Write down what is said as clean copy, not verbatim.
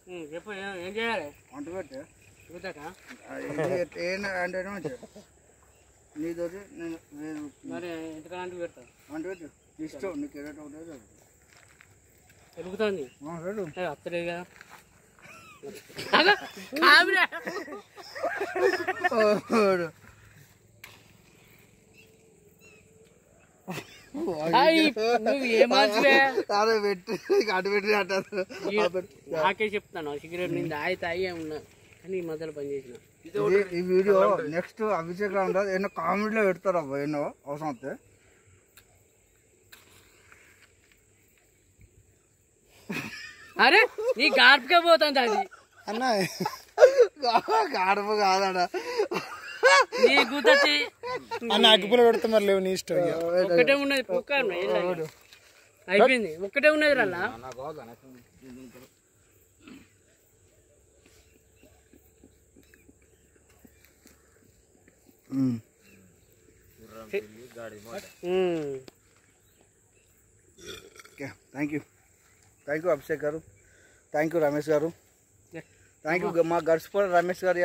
చెప్పు ఏం చేయాలి? వంట పెట్టే చూద్దాకా అంటే నీతో నేను మరి ఎంతకాలంటే పెడతాను వంట పెట్టు ఇష్టం నీకు ఏదైతే ఉంటుంది పెరుగుతుంది పెట్టు అత్తలేదు కదా నువ్వు ఏమాల్సివే అదే పెట్టి అటు పెట్టి అంటారు నాకే చెప్తాను సిగరెట్ నేను తాగి ఉన్నా కానీ ఈ మధ్యలో పని చేసిన ఈ వీడియో నెక్స్ట్ అభిషేక్ ఉంటుంది ఎన్నో కామెడీలో పెడతారు అబ్బా ఎన్నో అవసరం వస్తే అరే నీ గార్పుకే పోతుంది అది అన్న గాడపు కాదడ నీ గుర్తొచ్చి అన్న అగ్గిపుల్ల పెడితే మరి లేవు నీ ఇష్టం ఒక్కటే ఉన్నది అయిపోయింది ఒక్కటే ఉన్నది రల్లా థ్యాంక్ యూ అభిషేక్ గారు థ్యాంక్ యూ రమేష్ గారు థ్యాంక్ యూ మా గడిచిపోయిన రమేష్ గారు